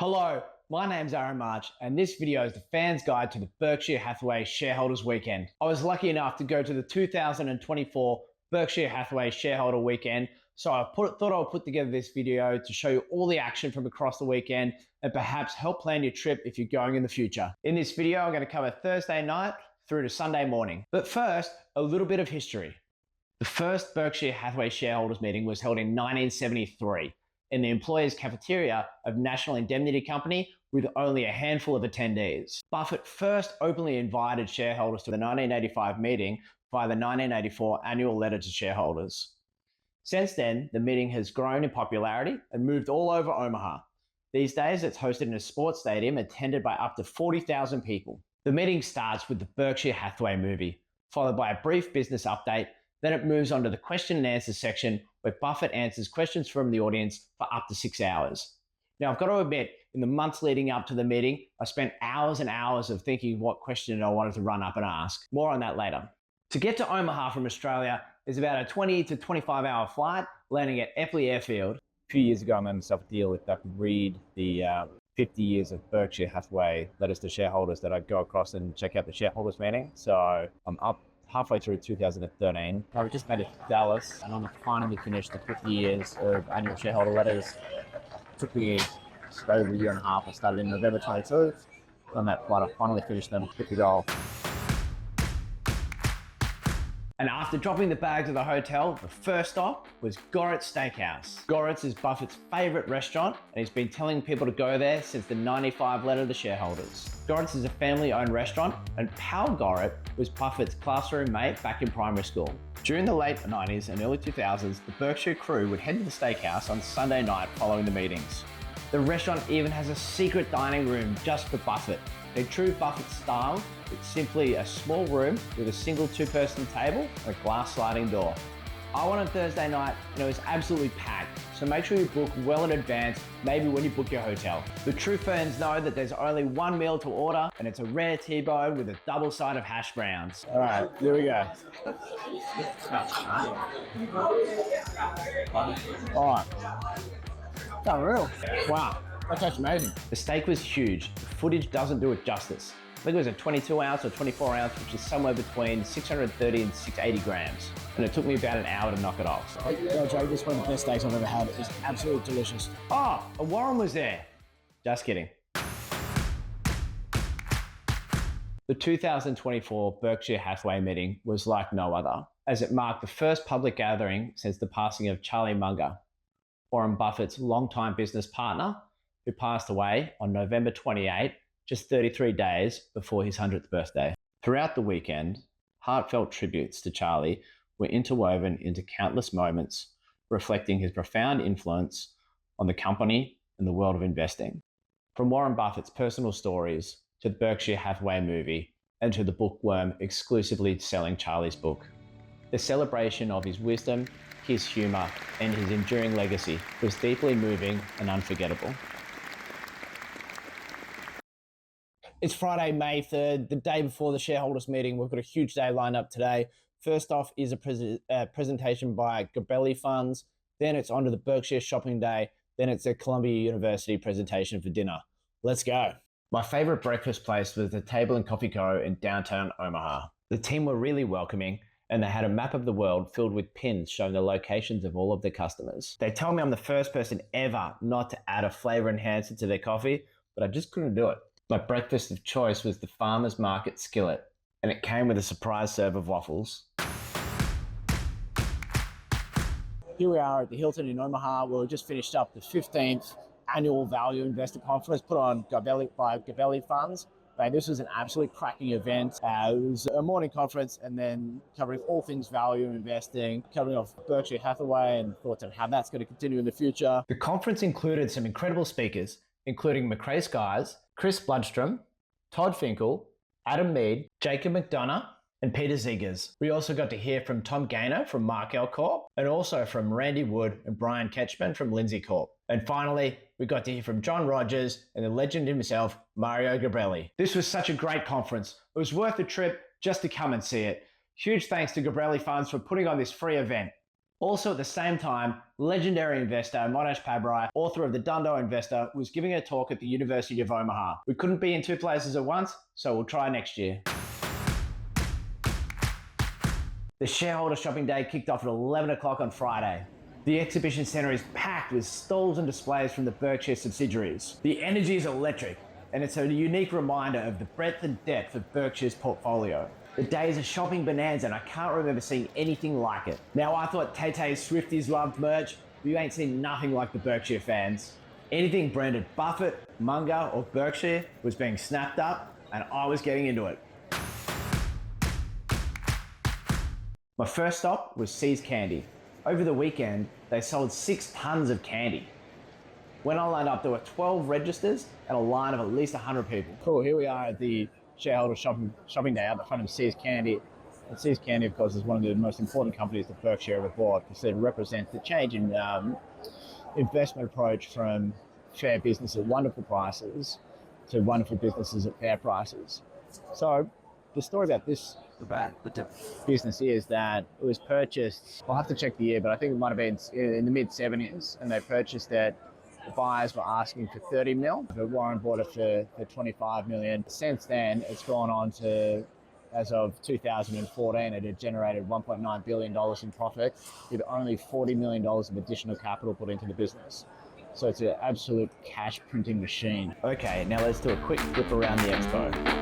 Hello, my name's Aaron March, and this video is the fan's guide to the Berkshire Hathaway Shareholders Weekend. I was lucky enough to go to the 2024 Berkshire Hathaway Shareholder Weekend, so I thought I would put together this video to show you all the action from across the weekend and perhaps help plan your trip if you're going in the future. In this video, I'm going to cover Thursday night through to Sunday morning. But first, a little bit of history. The first Berkshire Hathaway shareholders meeting was held in 1973 in the employees' cafeteria of National Indemnity Company with only a handful of attendees. Buffett first openly invited shareholders to the 1985 meeting via the 1984 annual letter to shareholders. Since then, the meeting has grown in popularity and moved all over Omaha. These days, it's hosted in a sports stadium attended by up to 40,000 people. The meeting starts with the Berkshire Hathaway movie, followed by a brief business update. Then it moves on to the question and answer section where Buffett answers questions from the audience for up to 6 hours. Now, I've got to admit, in the months leading up to the meeting, I spent hours and hours of thinking what question I wanted to run up and ask. More on that later. To get to Omaha from Australia is about a 20 to 25 hour flight, landing at Epley Airfield. A few years ago, I made myself a deal if I could read the 50 years of Berkshire Hathaway letters to shareholders that I'd go across and check out the shareholders meeting. So I'm up halfway through 2013. I just made it to Dallas and I'm finally finished the 50 years of annual shareholder letters. It took me just over a year and a half. I started in November 22. On that flight, I finally finished them, good to go. And after dropping the bags at the hotel, the first stop was Gorat Steakhouse. Gorat's is Buffett's favorite restaurant, and he's been telling people to go there since the 95 letter to shareholders. Gorat's is a family-owned restaurant, and Pal Gorat was Buffett's classroom mate back in primary school. During the late 90s and early 2000s, the Berkshire crew would head to the steakhouse on Sunday night following the meetings. The restaurant even has a secret dining room just for Buffett. In true Buffett style, it's simply a small room with a single two-person table and a glass sliding door. I went on Thursday night and it was absolutely packed, so make sure you book well in advance, maybe when you book your hotel. The true fans know that there's only one meal to order and it's a rare T-bone with a double side of hash browns. All right, here we go. All right. It's unreal. Wow, that tastes amazing. The steak was huge. The footage doesn't do it justice. I think it was a 22 ounce or 24 ounce, which is somewhere between 630 and 680 grams. And it took me about an hour to knock it off. Yeah, Joe, this is one of the best steaks I've ever had. It's absolutely delicious. Oh, and Warren was there. Just kidding. The 2024 Berkshire Hathaway meeting was like no other, as it marked the first public gathering since the passing of Charlie Munger, Warren Buffett's longtime business partner, who passed away on November 28, just 33 days before his 100th birthday. Throughout the weekend, heartfelt tributes to Charlie were interwoven into countless moments, reflecting his profound influence on the company and the world of investing. From Warren Buffett's personal stories to the Berkshire Hathaway movie and to the bookworm exclusively selling Charlie's book, the celebration of his wisdom, his humor, and his enduring legacy was deeply moving and unforgettable. It's Friday, May 3rd, the day before the shareholders meeting. We've got a huge day lined up today. First off is a presentation by Gabelli funds. Then it's on to the Berkshire shopping day. Then it's a Columbia University presentation for dinner. Let's go. My favorite breakfast place was the Table and Coffee Co. in downtown Omaha. The team were really welcoming and they had a map of the world filled with pins showing the locations of all of their customers. They tell me I'm the first person ever not to add a flavor enhancer to their coffee, but I just couldn't do it. My breakfast of choice was the Farmer's Market skillet, and it came with a surprise serve of waffles. Here we are at the Hilton in Omaha, where we just finished up the 15th annual Value Investor Conference put on by Gabelli funds. This was an absolutely cracking event. It was a morning conference and then covering all things value investing, covering off Berkshire Hathaway and thoughts on how that's going to continue in the future. The conference included some incredible speakers, including McRae Skies, Chris Bloodstrom, Todd Finkel, Adam Mead, Jacob McDonough, and Peter Ziegers. We also got to hear from Tom Gaynor from Markel Corp, and also from Randy Wood and Brian Ketchman from Lindsay Corp. And finally, we got to hear from John Rogers and the legend himself, Mario Gabelli. This was such a great conference. It was worth the trip just to come and see it. Huge thanks to Gabelli Funds for putting on this free event. Also at the same time, legendary investor Monesh Pabrai, author of The Dundo Investor, was giving a talk at the University of Omaha. We couldn't be in two places at once, so we'll try next year. The shareholder shopping day kicked off at 11 o'clock on Friday. The exhibition centre is packed with stalls and displays from the Berkshire subsidiaries. The energy is electric, and it's a unique reminder of the breadth and depth of Berkshire's portfolio. The day is a shopping bonanza, and I can't remember seeing anything like it. Now, I thought Tay-Tay's Swifties loved merch, but you ain't seen nothing like the Berkshire fans. Anything branded Buffett, Munger, or Berkshire was being snapped up, and I was getting into it. My first stop was See's Candy. Over the weekend, they sold 6 tons of candy. When I lined up, there were 12 registers and a line of at least 100 people. Cool, here we are at the shareholder shopping day out the front of See's Candy. And See's Candy, of course, is one of the most important companies that Berkshire ever bought because it represents the change in investment approach from fair business at wonderful prices to wonderful businesses at fair prices. So the story about this business is that it was purchased, I'll have to check the year, but I think it might have been in the mid-70s, and they purchased it. The buyers were asking for 30 mil, but Warren bought it for 25 million. Since then, it's gone on to, as of 2014, it had generated $1.9 billion in profit with only $40 million of additional capital put into the business. So it's an absolute cash printing machine. Okay, now let's do a quick flip around the expo.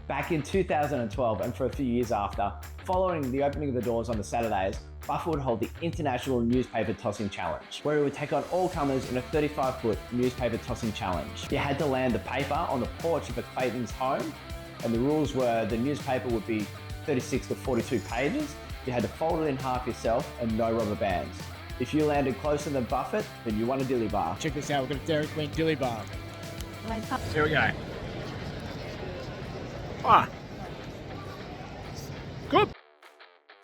Back in 2012 and for a few years after, following the opening of the doors on the Saturdays, Buffett would hold the International Newspaper Tossing Challenge, where he would take on all comers in a 35-foot newspaper tossing challenge. You had to land the paper on the porch of a Clayton's home, and the rules were the newspaper would be 36 to 42 pages. You had to fold it in half yourself and no rubber bands. If you landed closer than Buffett, then you won a Dilly bar. Check this out, we've got a Dairy Queen Dilly bar. Here we go. Ah, good.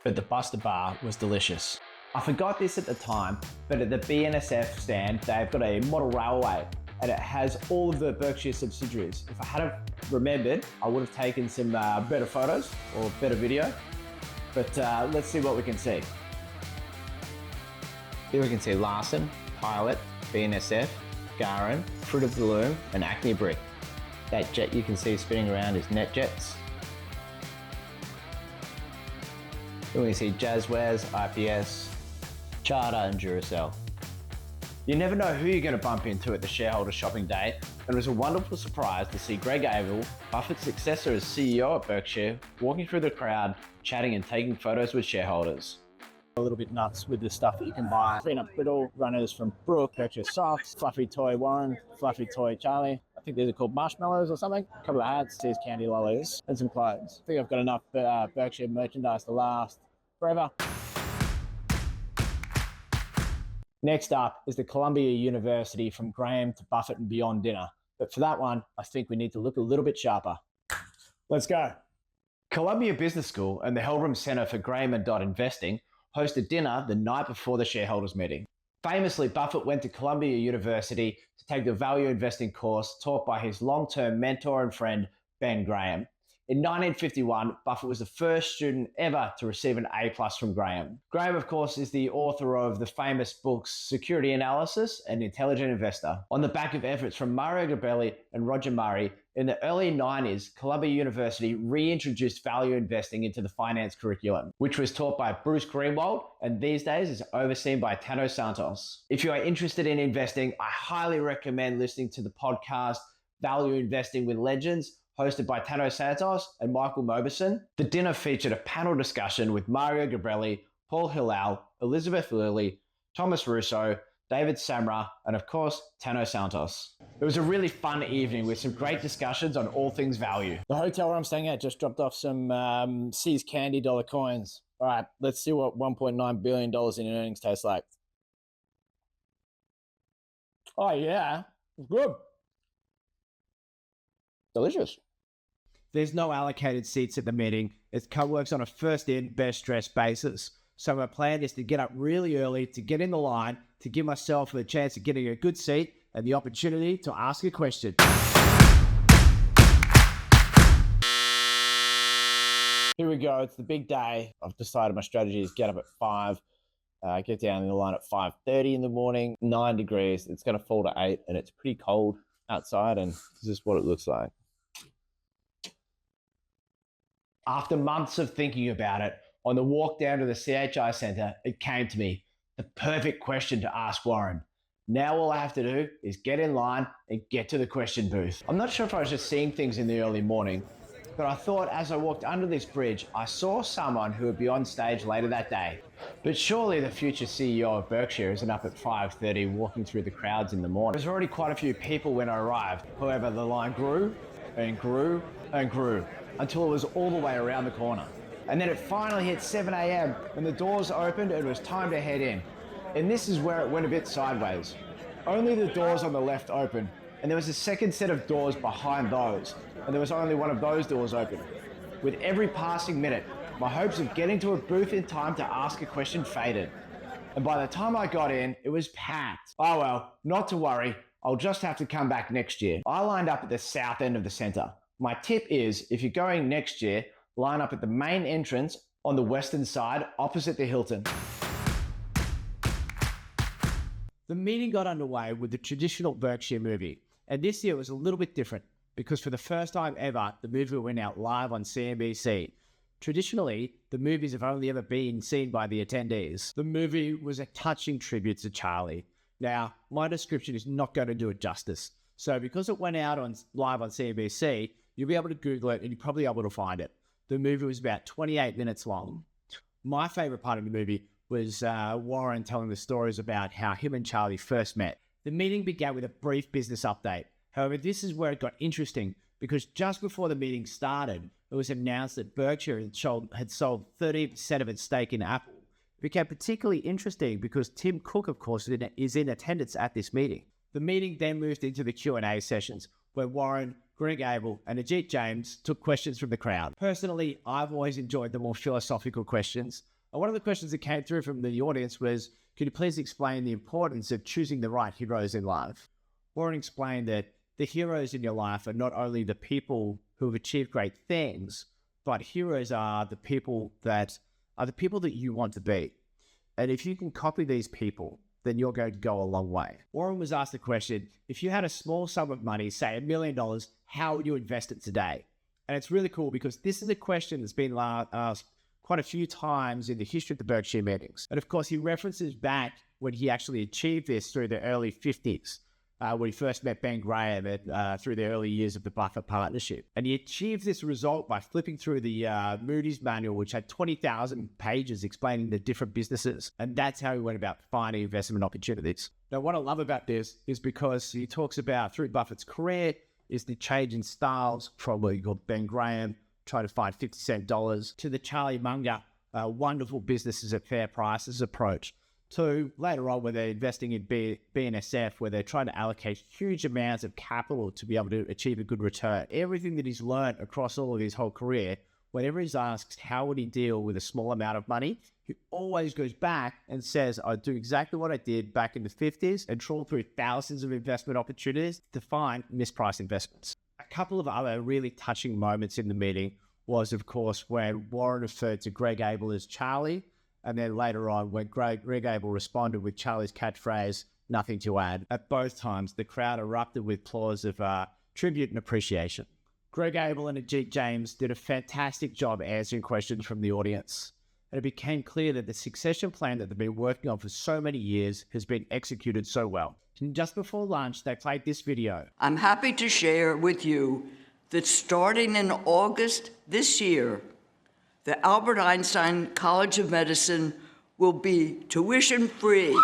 But the Buster bar was delicious. I forgot this at the time, but at the BNSF stand, they've got a model railway and it has all of the Berkshire subsidiaries. If I had remembered, I would have taken some better photos or better video, but let's see what we can see. Here we can see Larson, Pilot, BNSF, Garin, Fruit of the Loom, and Acme Brick. That jet you can see spinning around is NetJets. Then we can see Jazzwares, IPS, Charter, and Duracell. You never know who you're going to bump into at the shareholder shopping day, and it was a wonderful surprise to see Greg Abel, Buffett's successor as CEO at Berkshire, walking through the crowd, chatting and taking photos with shareholders. A little bit nuts with the stuff that you can buy. Peanut brittle runners from Brooke, Berkshire socks, fluffy toy Warren, fluffy toy Charlie. I think these are called marshmallows or something. A couple of hats, See's candy lollies, and some clothes. I think I've got enough Berkshire merchandise to last forever. Next up is the Columbia University From Graham to Buffett and Beyond dinner. But for that one, I think we need to look a little bit sharper. Let's go. Columbia Business School and the Hellroom Center for Graham and Dodd Investing hosted dinner the night before the shareholders meeting. Famously, Buffett went to Columbia University to take the value investing course taught by his long-term mentor and friend, Ben Graham. In 1951, Buffett was the first student ever to receive an A+ from Graham. Graham, of course, is the author of the famous books Security Analysis and Intelligent Investor. On the back of efforts from Mario Gabelli and Roger Murray, in the early 90s, Columbia University reintroduced value investing into the finance curriculum, which was taught by Bruce Greenwald and these days is overseen by Tano Santos. If you are interested in investing, I highly recommend listening to the podcast Value Investing with Legends, hosted by Tano Santos and Michael Mobison. The dinner featured a panel discussion with Mario Gabelli, Paul Hilal, Elizabeth Lilly, Thomas Russo, David Samra, and of course, Tano Santos. It was a really fun evening with some great discussions on all things value. The hotel where I'm staying at just dropped off some See's candy dollar coins. All right, let's see what $1.9 billion in earnings tastes like. Oh yeah, it's good. Delicious. There's no allocated seats at the meeting. It works on a first in, best dressed basis. So my plan is to get up really early, to get in the line, to give myself a chance of getting a good seat and the opportunity to ask a question. Here we go. It's the big day. I've decided my strategy is get up at 5, get down in the line at 5:30 in the morning, 9 degrees. It's going to fall to 8 and it's pretty cold outside, and this is what it looks like. After months of thinking about it, on the walk down to the CHI Centre, it came to me, the perfect question to ask Warren. Now all I have to do is get in line and get to the question booth. I'm not sure if I was just seeing things in the early morning, but I thought as I walked under this bridge, I saw someone who would be on stage later that day. But surely the future CEO of Berkshire isn't up at 5:30 walking through the crowds in the morning. There was already quite a few people when I arrived. However, the line grew and grew and grew until it was all the way around the corner. And then it finally hit 7 a.m. when the doors opened and it was time to head in. And this is where it went a bit sideways. Only the doors on the left opened, and there was a second set of doors behind those, and there was only one of those doors open. With every passing minute, my hopes of getting to a booth in time to ask a question faded. And by the time I got in, it was packed. Oh well, not to worry, I'll just have to come back next year. I lined up at the south end of the centre. My tip is, if you're going next year, line up at the main entrance on the western side opposite the Hilton. The meeting got underway with the traditional Berkshire movie, and this year was a little bit different because for the first time ever, the movie went out live on CNBC. Traditionally, the movies have only ever been seen by the attendees. The movie was a touching tribute to Charlie. Now, my description is not going to do it justice. So because it went out live on CNBC, you'll be able to Google it and you'll probably be able to find it. The movie was about 28 minutes long. My favorite part of the movie was Warren telling the stories about how him and Charlie first met. The meeting began with a brief business update. However, this is where it got interesting because just before the meeting started, it was announced that Berkshire had sold 30% of its stake in Apple. It became particularly interesting because Tim Cook, of course, is in attendance at this meeting. The meeting then moved into the Q&A sessions where Warren, Greg Abel, and Ajit James took questions from the crowd. Personally, I've always enjoyed the more philosophical questions. And one of the questions that came through from the audience was, could you please explain the importance of choosing the right heroes in life? Warren explained that the heroes in your life are not only the people who have achieved great things, but heroes are the people that you want to be. And if you can copy these people, then you're going to go a long way. Warren was asked the question, if you had a small sum of money, say $1 million, how would you invest it today? And it's really cool because this is a question that's been asked quite a few times in the history of the Berkshire meetings. And of course, he references back when he actually achieved this through the early 50s, when he first met Ben Graham through the early years of the Buffett partnership. And he achieved this result by flipping through the Moody's manual, which had 20,000 pages explaining the different businesses. And that's how he went about finding investment opportunities. Now, what I love about this is because he talks about through Buffett's career is the change in styles from what he called Ben Graham, trying to find 50-cent dollars, to the Charlie Munger, wonderful businesses at fair prices approach, to later on when they're investing in BNSF, where they're trying to allocate huge amounts of capital to be able to achieve a good return. Everything that he's learned across all of his whole career, whenever he's asked how would he deal with a small amount of money, he always goes back and says, I do exactly what I did back in the 50s and trawl through thousands of investment opportunities to find mispriced investments. A couple of other really touching moments in the meeting was, of course, when Warren referred to Greg Abel as Charlie, and then later on when Greg Abel responded with Charlie's catchphrase, nothing to add. At both times, the crowd erupted with applause of tribute and appreciation. Greg Abel and Ajit James did a fantastic job answering questions from the audience. And it became clear that the succession plan that they've been working on for so many years has been executed so well. And just before lunch, they played this video. I'm happy to share with you that starting in August this year, the Albert Einstein College of Medicine will be tuition-free.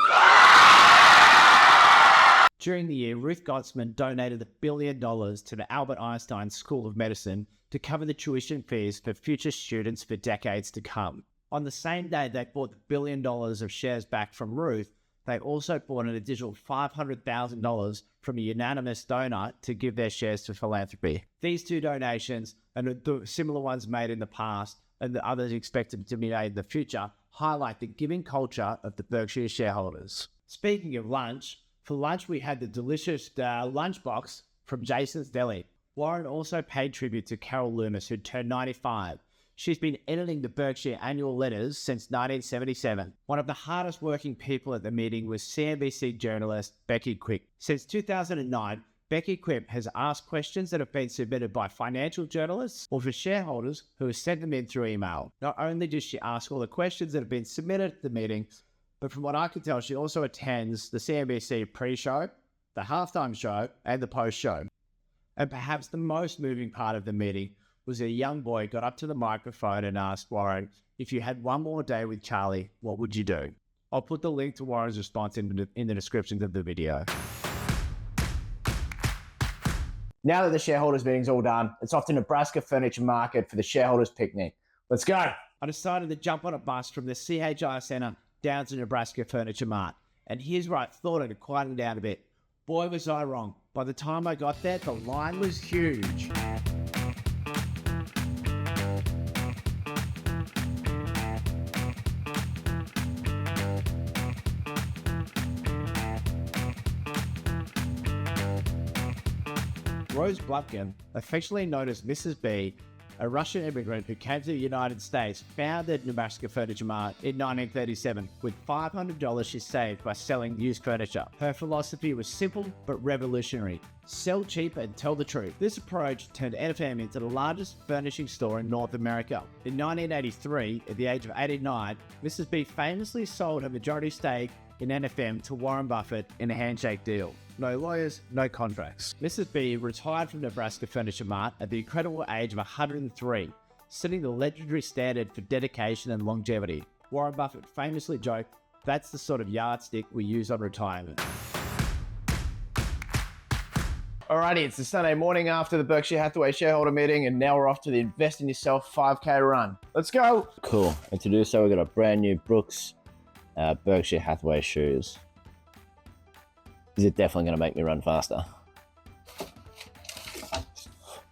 During the year, Ruth Gottesman donated $1 billion to the Albert Einstein School of Medicine to cover the tuition fees for future students for decades to come. On the same day they bought the $1 billion of shares back from Ruth, they also bought an additional $500,000 from a unanimous donor to give their shares to philanthropy. These two donations, and the similar ones made in the past, and the others expected to be made in the future, highlight the giving culture of the Berkshire shareholders. Speaking of lunch, for lunch we had the delicious lunchbox from Jason's Deli. Warren also paid tribute to Carol Loomis, who turned 95. She's been editing the Berkshire annual letters since 1977. One of the hardest working people at the meeting was CNBC journalist Becky Quick. Since 2009, Becky Quick has asked questions that have been submitted by financial journalists or for shareholders who have sent them in through email. Not only does she ask all the questions that have been submitted at the meeting, but from what I can tell, she also attends the CNBC pre-show, the halftime show, and the post-show. And perhaps the most moving part of the meeting was a young boy got up to the microphone and asked Warren, if you had one more day with Charlie, what would you do? I'll put the link to Warren's response in the description of the video. Now that the shareholders meeting's all done, it's off to Nebraska Furniture Market for the shareholders picnic. Let's go. I decided to jump on a bus from the CHI Center down to Nebraska Furniture Mart. And here's where I thought it had quieted down a bit. Boy, was I wrong. By the time I got there, the line was huge. Rose Blupkin, affectionately known as Mrs. B, a Russian immigrant who came to the United States, founded Nebraska Furniture Mart in 1937 with $500 she saved by selling used furniture. Her philosophy was simple but revolutionary. Sell cheap and tell the truth. This approach turned NFM into the largest furnishing store in North America. In 1983, at the age of 89, Mrs. B famously sold her majority stake in NFM to Warren Buffett in a handshake deal. No lawyers, no contracts. Mrs. B retired from Nebraska Furniture Mart at the incredible age of 103, setting the legendary standard for dedication and longevity. Warren Buffett famously joked, "That's the sort of yardstick we use on retirement." Alrighty, it's the Sunday morning after the Berkshire Hathaway shareholder meeting, and now we're off to the Invest in Yourself 5K run. Let's go. Cool. And to do so, we've got a brand new Brooks Berkshire Hathaway shoes. Is it definitely going to make me run faster?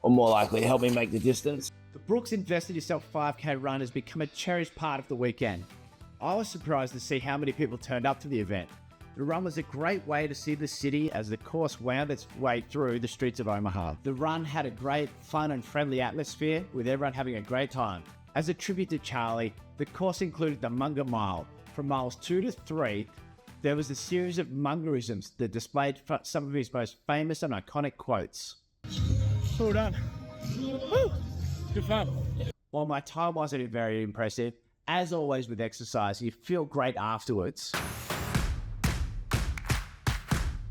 Or more likely, help me make the distance? The Brooks Invest in Yourself 5K run has become a cherished part of the weekend. I was surprised to see how many people turned up to the event. The run was a great way to see the city as the course wound its way through the streets of Omaha. The run had a great, fun and friendly atmosphere with everyone having a great time. As a tribute to Charlie, the course included the Munger Mile. From miles 2 to 3, there was a series of Mungerisms that displayed some of his most famous and iconic quotes. Well done. Woo! Good fun. While my time wasn't very impressive, as always with exercise, you feel great afterwards.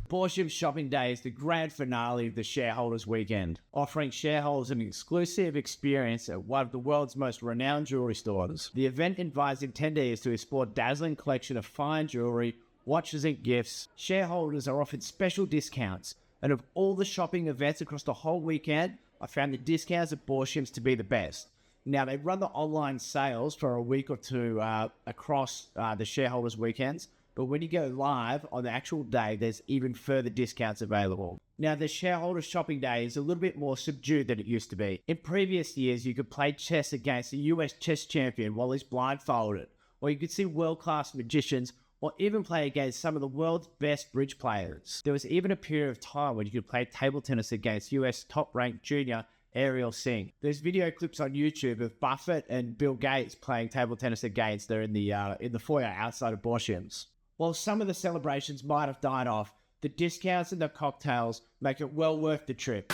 Borsheims Shopping Day is the grand finale of the Shareholders Weekend, offering shareholders an exclusive experience at one of the world's most renowned jewelry stores. The event invites attendees to explore a dazzling collection of fine jewelry, watches and gifts. Shareholders are offered special discounts, and of all the shopping events across the whole weekend, I found the discounts at Borsheims to be the best. Now, they run the online sales for a week or two across the Shareholders Weekends, but when you go live on the actual day, there's even further discounts available. Now, the Shareholder Shopping Day is a little bit more subdued than it used to be. In previous years, you could play chess against a US chess champion while he's blindfolded, or you could see world-class magicians, or even play against some of the world's best bridge players. There was even a period of time when you could play table tennis against US top-ranked junior Ariel Singh. There's video clips on YouTube of Buffett and Bill Gates playing table tennis against her in the foyer outside of Borsheims. While some of the celebrations might have died off, the discounts and the cocktails make it well worth the trip.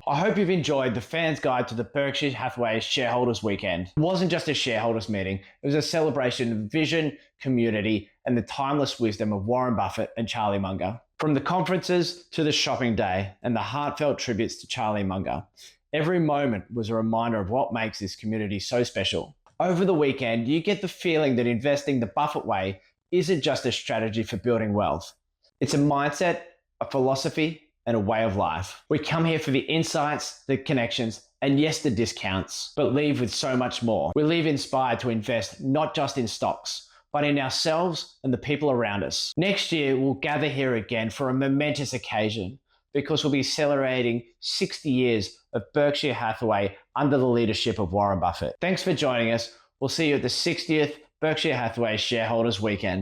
I hope you've enjoyed the Fan's Guide to the Berkshire Hathaway Shareholders Weekend. It wasn't just a shareholders meeting, it was a celebration of vision, community, and the timeless wisdom of Warren Buffett and Charlie Munger. From the conferences to the shopping day and the heartfelt tributes to Charlie Munger, every moment was a reminder of what makes this community so special. Over the weekend, you get the feeling that investing the Buffett way isn't just a strategy for building wealth. It's a mindset, a philosophy, and a way of life. We come here for the insights, the connections, and yes, the discounts, but leave with so much more. We leave inspired to invest not just in stocks, but in ourselves and the people around us. Next year, we'll gather here again for a momentous occasion because we'll be celebrating 60 years of Berkshire Hathaway under the leadership of Warren Buffett. Thanks for joining us. We'll see you at the 60th Berkshire Hathaway Shareholders Weekend.